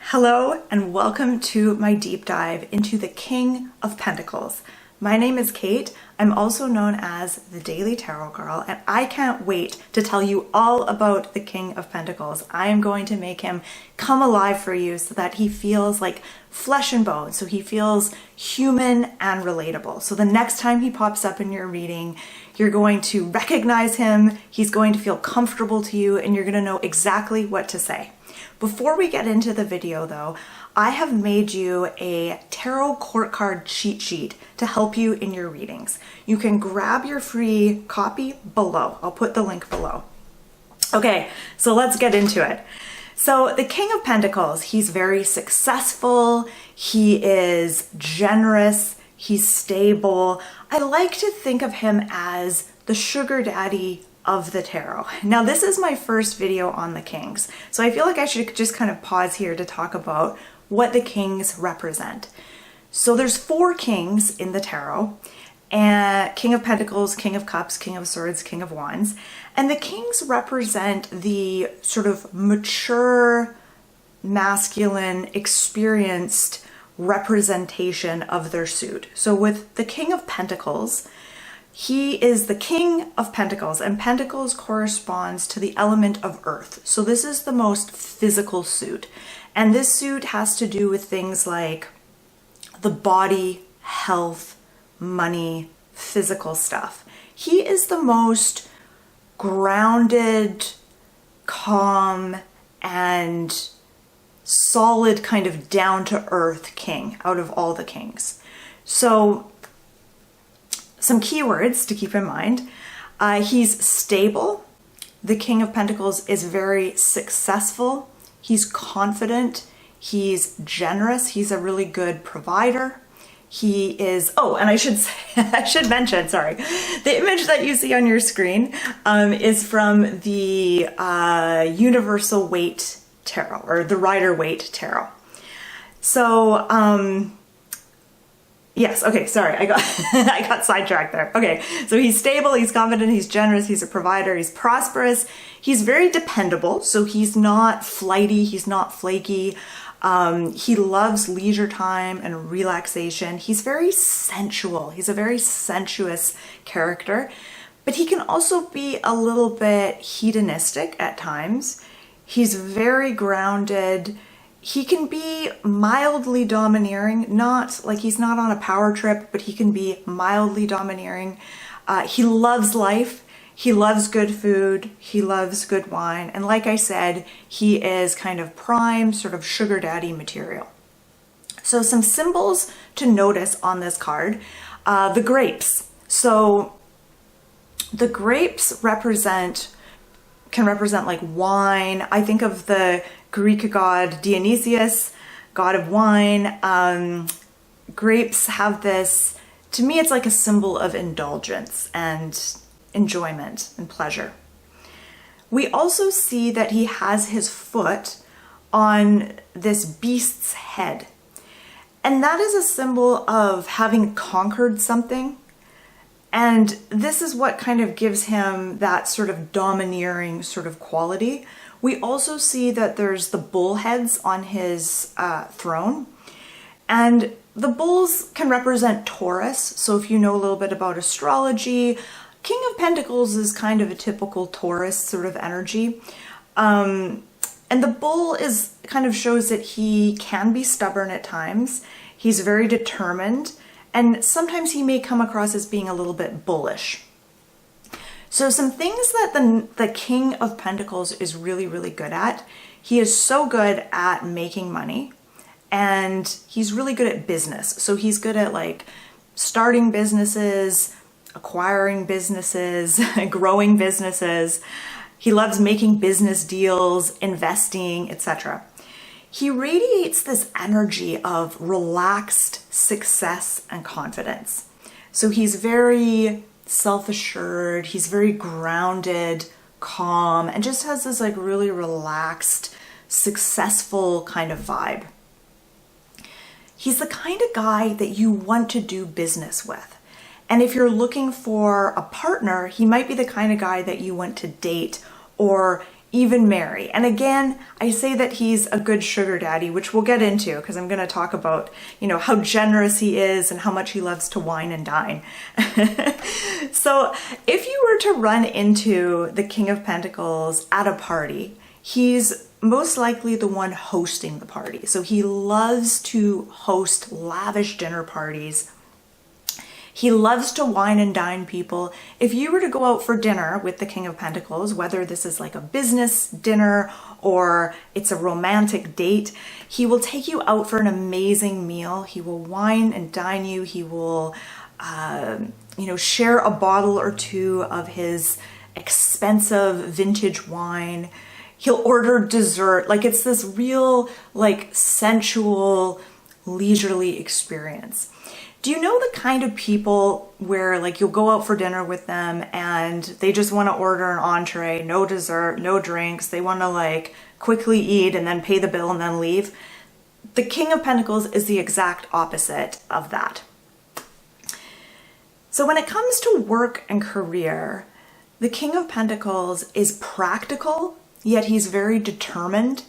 Hello and welcome to my deep dive into the King of Pentacles. My name is Kate. I'm also known as the Daily Tarot Girl, and I can't wait to tell you all about the King of Pentacles. I am going to make him come alive for you so that he feels like flesh and bone, so he feels human and relatable. So the next time he pops up in your reading, you're going to recognize him, he's going to feel comfortable to you, and you're going to know exactly what to say. Before we get into the video though, I have made you a tarot court card cheat sheet to help you in your readings. You can grab your free copy below. I'll put the link below. Okay, so let's get into it. So the King of Pentacles, he's very successful, he is generous, he's stable. I like to think of him as the sugar daddy of the tarot. Now this is my first video on the Kings, so I feel like I should just kind of pause here to talk about what the Kings represent. So there's 4 Kings in the tarot, and King of Pentacles, King of Cups, King of Swords, King of Wands, and the Kings represent the sort of mature, masculine, experienced representation of their suit. So with the King of Pentacles, he is the King of Pentacles, and Pentacles corresponds to the element of earth. So this is the most physical suit. And this suit has to do with things like the body, health, money, physical stuff. He is the most grounded, calm, and solid kind of down-to-earth king out of all the kings. So some keywords to keep in mind. He's stable. The King of Pentacles is very successful. He's confident. He's generous. He's a really good provider. He is, oh, and I should say, I should mention, sorry, the image that you see on your screen is from the Universal Waite Tarot, or the Rider Waite Tarot. So, yes, okay, sorry, I got sidetracked there. Okay, so he's stable, he's confident, he's generous, he's a provider, he's prosperous, he's very dependable, so he's not flighty, he's not flaky. He loves leisure time and relaxation. He's very sensual. He's a very sensuous character, but he can also be a little bit hedonistic at times. He's very grounded. He can be mildly domineering, not like he's not on a power trip, but he can be mildly domineering. He loves life. He loves good food. He loves good wine. And like I said, he is kind of prime, sort of sugar daddy material. So some symbols to notice on this card, the grapes. So the grapes can represent like wine. I think of the Greek god Dionysius, god of wine. Grapes have this, to me, it's like a symbol of indulgence and enjoyment and pleasure. We also see that he has his foot on this beast's head. And that is a symbol of having conquered something. And this is what kind of gives him that sort of domineering sort of quality. We also see that there's the bull heads on his throne. And the bulls can represent Taurus. So if you know a little bit about astrology, King of Pentacles is kind of a typical Taurus sort of energy. And the bull is kind of shows that he can be stubborn at times. He's very determined, and sometimes he may come across as being a little bit bullish. So some things that the King of Pentacles is really, really good at. He is so good at making money, and he's really good at business. So he's good at like starting businesses, acquiring businesses, growing businesses. He loves making business deals, investing, etc. He radiates this energy of relaxed success and confidence. So he's very self-assured, he's very grounded, calm, and just has this like really relaxed, successful kind of vibe. He's the kind of guy that you want to do business with. And if you're looking for a partner, he might be the kind of guy that you want to date or even marry. And again, I say that he's a good sugar daddy, which we'll get into because I'm going to talk about, you know, how generous he is and how much he loves to wine and dine. So if you were to run into the King of Pentacles at a party, he's most likely the one hosting the party. So he loves to host lavish dinner parties. He loves to wine and dine people. If you were to go out for dinner with the King of Pentacles, whether this is like a business dinner or it's a romantic date, he will take you out for an amazing meal. He will wine and dine you. He will, you know, share a bottle or two of his expensive vintage wine. He'll order dessert. Like, it's this real, like, sensual, leisurely experience. Do you know the kind of people where, like, you'll go out for dinner with them and they just want to order an entree, no dessert, no drinks. They want to, like, quickly eat and then pay the bill and then leave? The King of Pentacles is the exact opposite of that. So when it comes to work and career, the King of Pentacles is practical, yet he's very determined.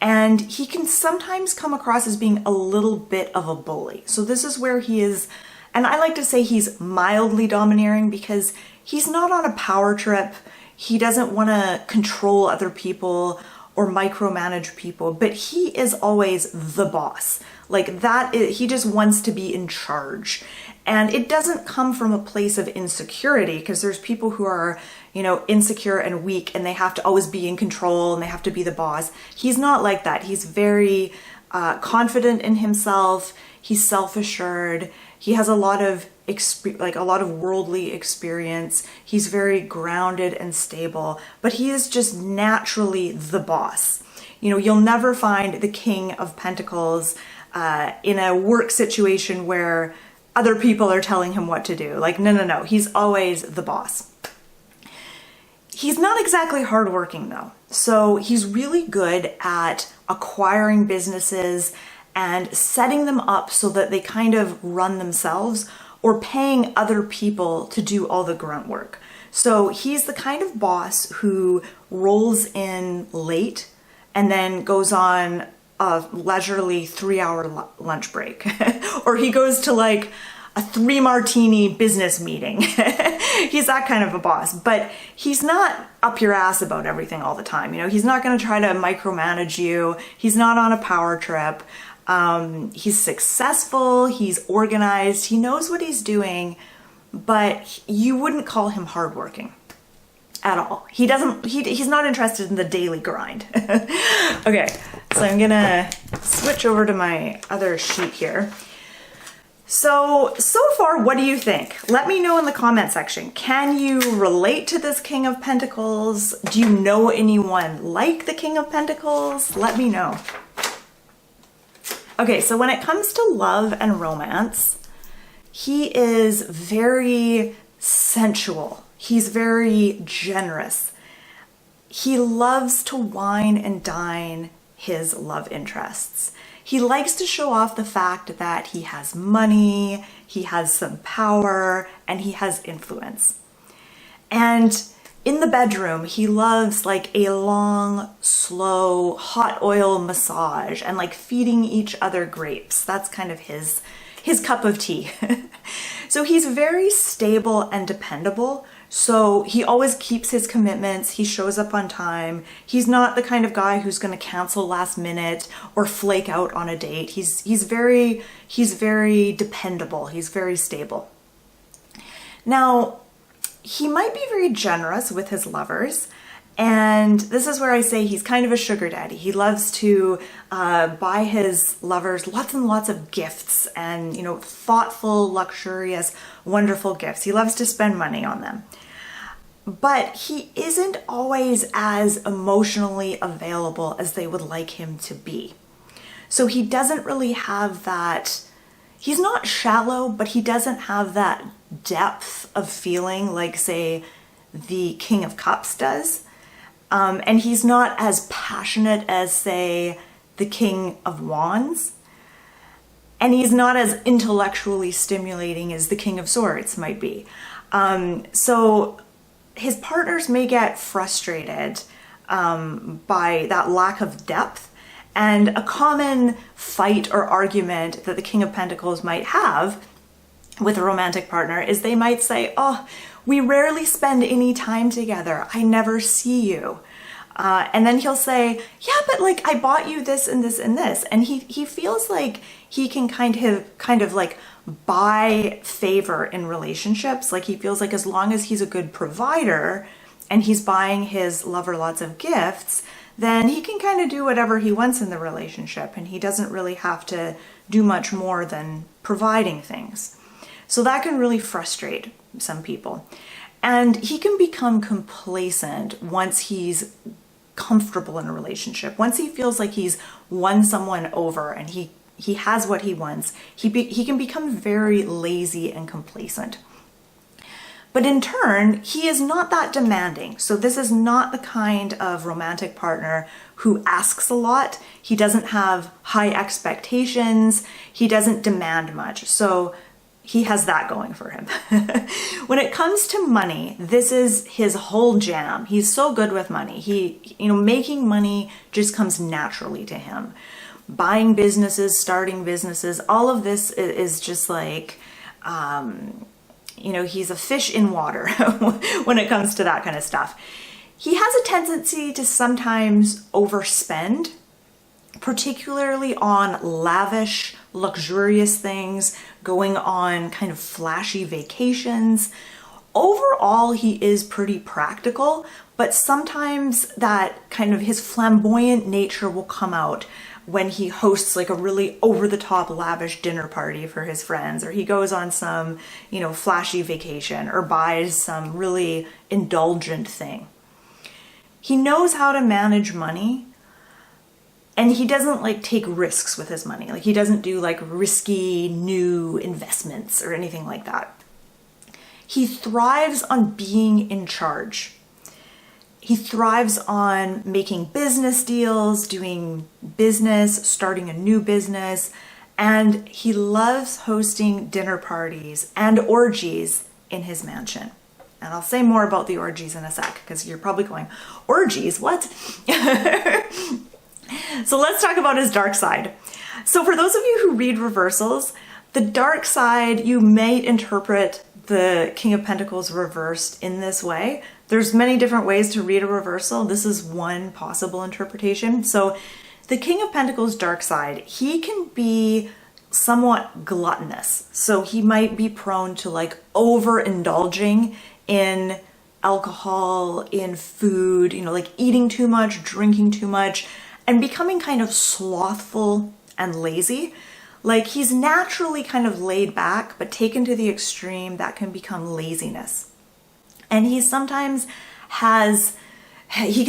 And he can sometimes come across as being a little bit of a bully. So this is where he is, and I like to say he's mildly domineering because he's not on a power trip. He doesn't want to control other people or micromanage people, but he is always the boss. Like that, he just wants to be in charge. And it doesn't come from a place of insecurity, because there's people who are, you know, insecure and weak and they have to always be in control and they have to be the boss. He's not like that. He's very confident in himself. He's self-assured. He has a lot of worldly experience. He's very grounded and stable, but he is just naturally the boss. You know, you'll never find the King of Pentacles in a work situation where other people are telling him what to do. Like, no. He's always the boss. He's not exactly hardworking though. So he's really good at acquiring businesses and setting them up so that they kind of run themselves, or paying other people to do all the grunt work. So he's the kind of boss who rolls in late and then goes on a leisurely 3-hour lunch break. Or he goes to like a 3-martini business meeting. He's that kind of a boss, but he's not up your ass about everything all the time. You know, he's not going to try to micromanage you. He's not on a power trip. He's successful. He's organized. He knows what he's doing, but you wouldn't call him hardworking at all. He's not interested in the daily grind. Okay, so I'm gonna switch over to my other sheet here. So far, what do you think? Let me know in the comment section. Can you relate to this King of Pentacles? Do you know anyone like the King of Pentacles? Let me know. Okay, so when it comes to love and romance, he is very sensual. He's very generous. He loves to wine and dine his love interests. He likes to show off the fact that he has money, he has some power, and he has influence. And in the bedroom, he loves like a long, slow, hot oil massage and like feeding each other grapes. That's kind of his cup of tea. So he's very stable and dependable. So he always keeps his commitments. He shows up on time. He's not the kind of guy who's going to cancel last minute or flake out on a date. He's very dependable. He's very stable. Now, he might be very generous with his lovers. And this is where I say he's kind of a sugar daddy. He loves to buy his lovers lots and lots of gifts and, you know, thoughtful, luxurious, wonderful gifts. He loves to spend money on them. But he isn't always as emotionally available as they would like him to be. So he doesn't really have that, he's not shallow, but he doesn't have that depth of feeling like, say, the King of Cups does. And he's not as passionate as, say, the King of Wands. And he's not as intellectually stimulating as the King of Swords might be. So his partners may get frustrated by that lack of depth. And a common fight or argument that the King of Pentacles might have with a romantic partner is they might say, oh, we rarely spend any time together. I never see you. And then he'll say, yeah, but like I bought you this and this and this. And he feels like he can kind of like buy favor in relationships. Like he feels like as long as he's a good provider and he's buying his lover lots of gifts, then he can kind of do whatever he wants in the relationship. And he doesn't really have to do much more than providing things. So that can really frustrate some people. And he can become complacent once he's comfortable in a relationship. Once he feels like he's won someone over and he has what he wants, he can become very lazy and complacent. But in turn, he is not that demanding. So this is not the kind of romantic partner who asks a lot. He doesn't have high expectations. He doesn't demand much. So he has that going for him. When it comes to money, this is his whole jam. He's so good with money. Making money just comes naturally to him. Buying businesses, starting businesses, all of this is just like, he's a fish in water when it comes to that kind of stuff. He has a tendency to sometimes overspend, particularly on lavish, luxurious things, going on kind of flashy vacations. Overall, he is pretty practical, but sometimes that kind of his flamboyant nature will come out when he hosts like a really over-the-top lavish dinner party for his friends, or he goes on some, flashy vacation, or buys some really indulgent thing. He knows how to manage money, and he doesn't like take risks with his money. Like he doesn't do like risky new investments or anything like that. He thrives on being in charge. He thrives on making business deals, doing business, starting a new business, and he loves hosting dinner parties and orgies in his mansion. And I'll say more about the orgies in a sec, because you're probably going, orgies, what? So let's talk about his dark side. So for those of you who read reversals, the dark side, you may interpret the King of Pentacles reversed in this way. There's many different ways to read a reversal. This is one possible interpretation. So the King of Pentacles dark side, he can be somewhat gluttonous. So he might be prone to like overindulging in alcohol, in food, like eating too much, drinking too much, and becoming kind of slothful and lazy. Like he's naturally kind of laid back, but taken to the extreme, that can become laziness. And he can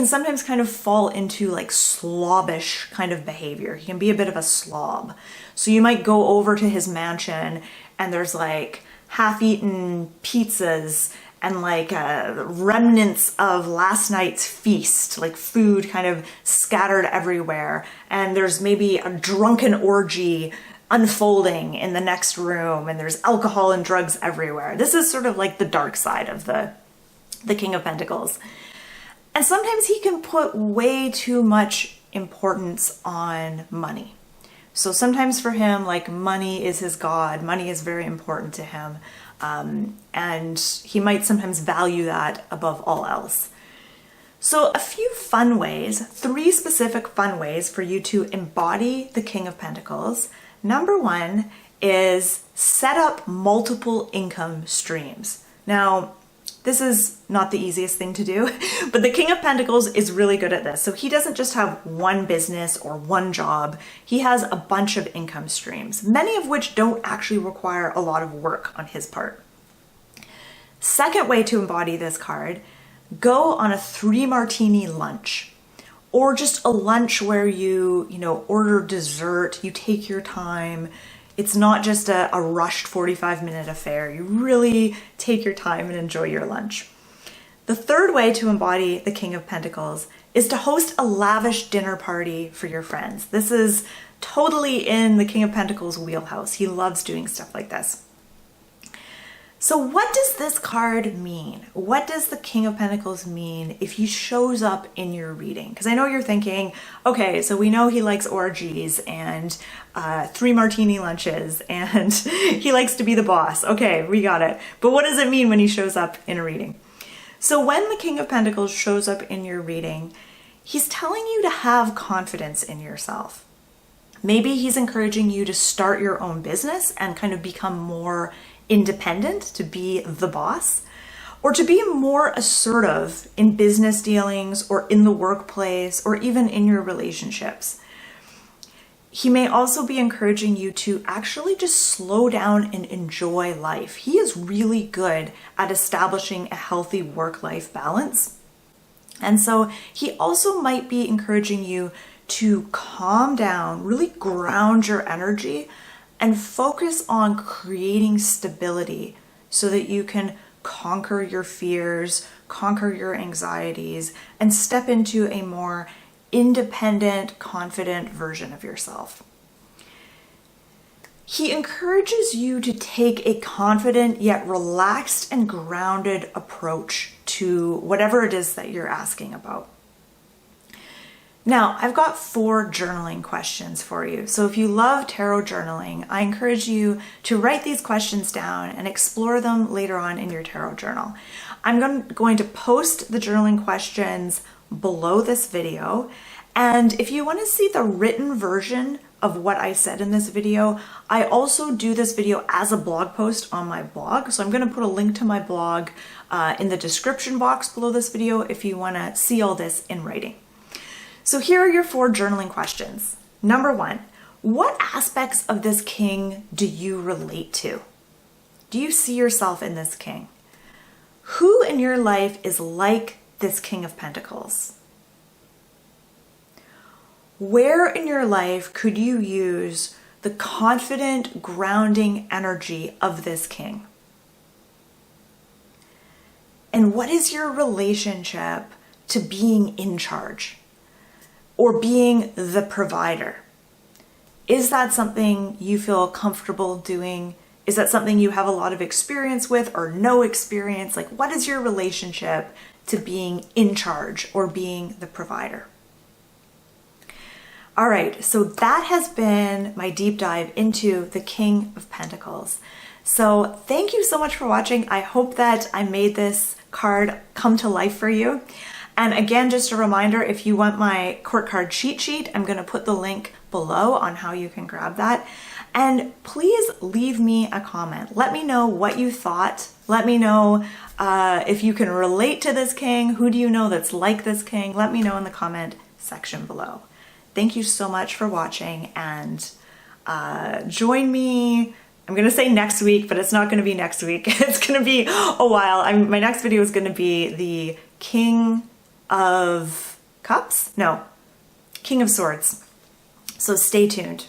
sometimes kind of fall into like slobbish kind of behavior. He can be a bit of a slob. So you might go over to his mansion and there's like half-eaten pizzas and like remnants of last night's feast, like food kind of scattered everywhere. And there's maybe a drunken orgy unfolding in the next room, and there's alcohol and drugs everywhere. This is sort of like the dark side of the King of Pentacles. And sometimes he can put way too much importance on money. So sometimes for him, like money is his god. Money is very important to him. And he might sometimes value that above all else. So a few fun ways, 3 specific fun ways for you to embody the King of Pentacles. Number 1 is set up multiple income streams. Now, this is not the easiest thing to do, but the King of Pentacles is really good at this. So he doesn't just have one business or one job. He has a bunch of income streams, many of which don't actually require a lot of work on his part. Second way to embody this card, go on a 3-martini lunch, or just a lunch where you order dessert, you take your time. It's not just a rushed 45-minute affair. You really take your time and enjoy your lunch. The third way to embody the King of Pentacles is to host a lavish dinner party for your friends. This is totally in the King of Pentacles wheelhouse. He loves doing stuff like this. So what does this card mean? What does the King of Pentacles mean if he shows up in your reading? Because I know you're thinking, okay, so we know he likes orgies and 3 martini lunches and he likes to be the boss. Okay, we got it. But what does it mean when he shows up in a reading? So when the King of Pentacles shows up in your reading, he's telling you to have confidence in yourself. Maybe he's encouraging you to start your own business and kind of become more independent, to be the boss, or to be more assertive in business dealings or in the workplace or even in your relationships. He may also be encouraging you to actually just slow down and enjoy life. He is really good at establishing a healthy work-life balance. And so he also might be encouraging you to calm down, really ground your energy, and focus on creating stability so that you can conquer your fears, conquer your anxieties, and step into a more independent, confident version of yourself. He encourages you to take a confident yet relaxed and grounded approach to whatever it is that you're asking about. Now, I've got 4 journaling questions for you. So if you love tarot journaling, I encourage you to write these questions down and explore them later on in your tarot journal. I'm going to post the journaling questions below this video. And if you want to see the written version of what I said in this video, I also do this video as a blog post on my blog. So I'm going to put a link to my blog in the description box below this video if you want to see all this in writing. So here are your 4 journaling questions. Number 1, what aspects of this king do you relate to? Do you see yourself in this king? Who in your life is like this King of Pentacles? Where in your life could you use the confident, grounding energy of this king? And what is your relationship to being in charge? Or being the provider? Is that something you feel comfortable doing? Is that something you have a lot of experience with or no experience? Like, what is your relationship to being in charge or being the provider? All right, so that has been my deep dive into the King of Pentacles. So thank you so much for watching. I hope that I made this card come to life for you. And again, just a reminder, if you want my court card cheat sheet, I'm going to put the link below on how you can grab that. And please leave me a comment. Let me know what you thought. Let me know if you can relate to this king. Who do you know that's like this king? Let me know in the comment section below. Thank you so much for watching, and join me. I'm going to say next week, but it's not going to be next week. It's going to be a while. My next video is going to be the King of Cups? No, King of Swords. So stay tuned.